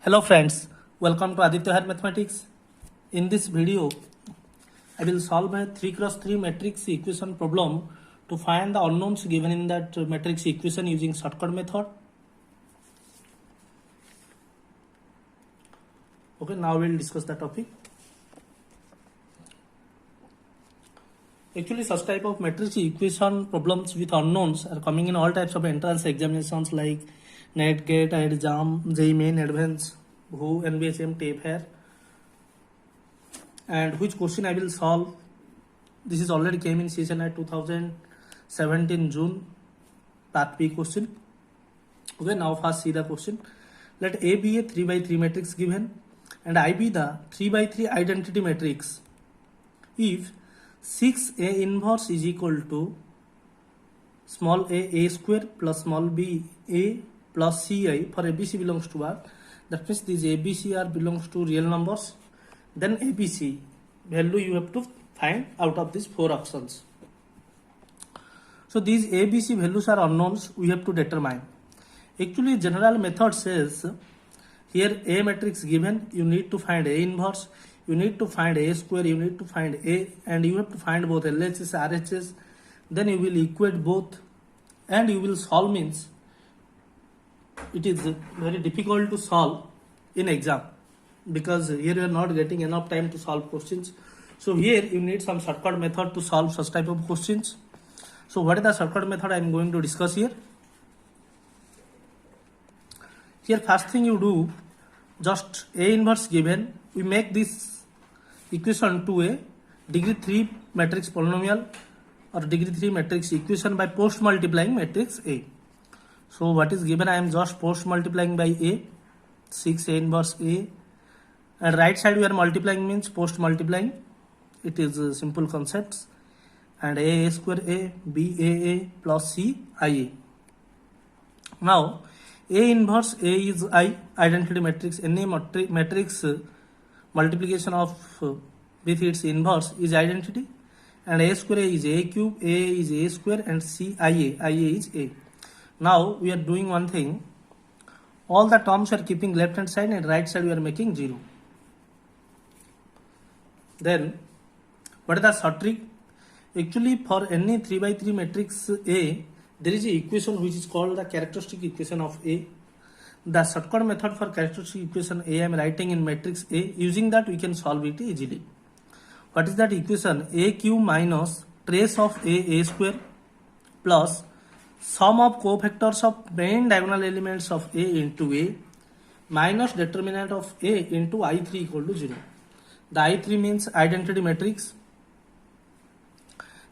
Hello friends, welcome to Aditya Har Mathematics. In this video, I will solve a 3x3 matrix equation problem to find the unknowns given in that matrix equation using shortcut method. Okay, now we will discuss the topic. Actually, such type of matrix equation problems with unknowns are coming in all types of entrance examinations like NET, GATE, IIT JAM, JEE Main, Advanced, WHO, NBHM, TAFE here. And which question I will solve? This is already came in session at 2017 June, part B question. Okay, now first see the question. Let A be a 3 by 3 matrix given and I be the 3 by 3 identity matrix. If 6A inverse is equal to small a square plus small b a plus ci for ABC belongs to R. That means these ABC are belongs to real numbers. Then ABC value you have to find out of these four options. So these ABC values are unknowns we have to determine. Actually general method says here A matrix given, you need to find A inverse, you need to find A square, you need to find A, and you have to find both LHS, RHS. Then you will equate both and you will solve. Means it is very difficult to solve in exam because here you are not getting enough time to solve questions. So here you need some shortcut method to solve such type of questions. So what is the shortcut method I am going to discuss here? Here first thing you do, just A inverse given, we make this equation to a degree 3 matrix polynomial or degree 3 matrix equation by post multiplying matrix A. So what is given, I am just post multiplying by A, 6 A inverse A, and right side we are multiplying means post multiplying. It is simple concepts, and A square A, B A plus C I A. Now A inverse A is I, identity matrix. Any matrix multiplication of with its inverse is identity, and A square A is A cube, A is A square, and C I A is A. Now we are doing one thing, all the terms are keeping left hand side and right side we are making 0. Then what is the short trick? Actually for any 3 by 3 matrix A, there is a equation which is called the characteristic equation of A. The shortcut method for characteristic equation A I am writing in matrix A. Using that we can solve it easily. What is that equation? A cube minus trace of A square plus sum of cofactors of main diagonal elements of A into A minus determinant of A into I3 equal to 0. The I3 means identity matrix.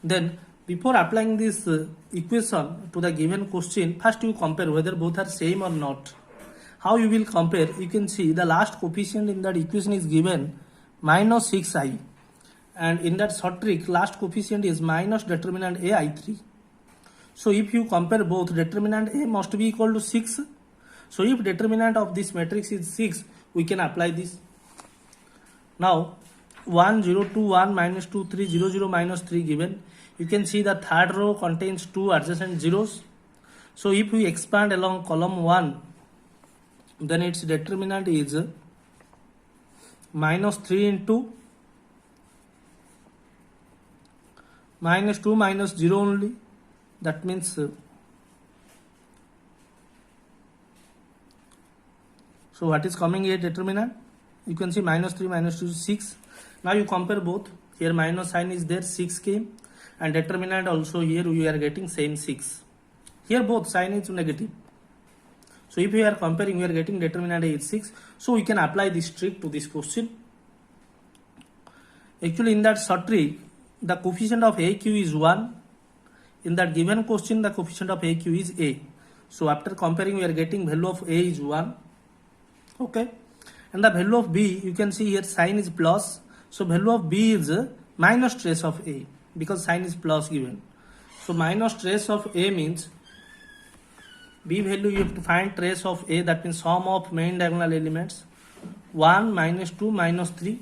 Then before applying this equation to the given question, first you compare whether both are same or not. How you will compare? You can see the last coefficient in that equation is given minus 6i, and in that short trick last coefficient is minus determinant A I3. So if you compare both, determinant A must be equal to 6. So if determinant of this matrix is 6, we can apply this. Now 1 0 2 1 minus 2 3 0 0 minus 3 given. You can see the third row contains 2 adjacent zeros. So if we expand along column 1, then its determinant is minus 3 into minus 2 minus 0 only. That means so what is coming here determinant? You can see minus 3 minus 2 6. Now you compare both. Here minus sign is there, 6 came, and determinant also here we are getting same 6. Here both sign is negative. So if we are comparing, we are getting determinant A is 6. So we can apply this trick to this question. Actually in that short trick, the coefficient of AQ is 1. In that given question, the coefficient of AQ is A. So after comparing, we are getting value of A is 1. Okay. And the value of B, you can see here sign is plus. So value of B is minus trace of A because sign is plus given. So minus trace of A means B value you have to find trace of A, that means sum of main diagonal elements 1 minus 2 minus 3.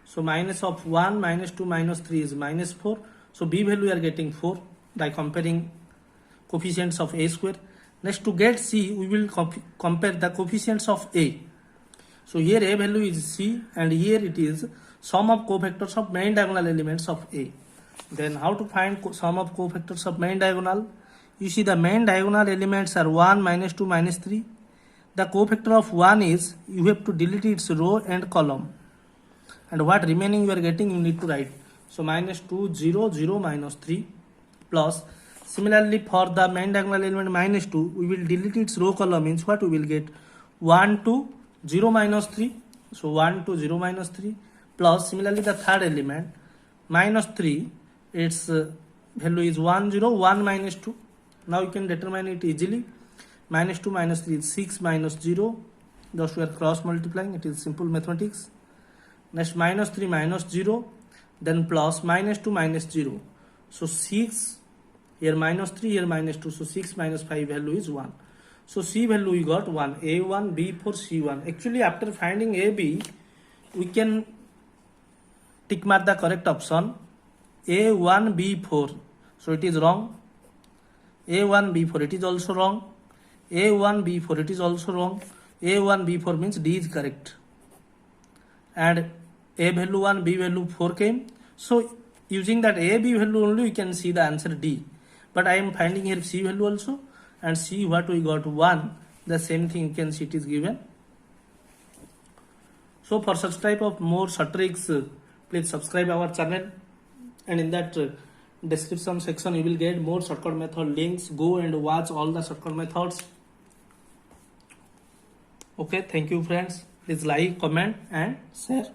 So minus of 1 minus 2 minus 3 is minus 4. So B value we are getting 4 by comparing coefficients of A square. Next, to get C, we will compare the coefficients of A. So here A value is C and here it is sum of cofactors of main diagonal elements of A. Then how to find sum of cofactors of main diagonal? You see the main diagonal elements are 1, -2, -3. The cofactor of 1 is, you have to delete its row and column. And what remaining you are getting, you need to write. So -2, 0, 0, -3 plus. Similarly for the main diagonal element -2, we will delete its row column, means what we will get 1, 2, 0, -3. So 1, 2, 0, -3 plus. Similarly the third element -3, its value is 1, 0, 1, -2. Now you can determine it easily. -2, -3 is 6, -0. Thus we are cross multiplying. It is simple mathematics. Next -3, -0, then plus -2, -0. So 6, here -3, here -2. So 6 minus 5 value is 1. So C value we got 1. A1, B4, C1. Actually after finding A, B, we can tick mark the correct option. A1, B4. So it is wrong. A1, B4, it is also wrong. A1, B4, it is also wrong. A1, B4 means D is correct. And A value 1, B value 4 came. So using that A, B value only we can see the answer D. But I am finding here C value also. And C what we got 1. The same thing you can see it is given. So for such type of more short tricks, please subscribe our channel. And in that description section you will get more shortcut method links. Go and watch all the shortcut methods. Okay, thank you friends. Please like, comment and share.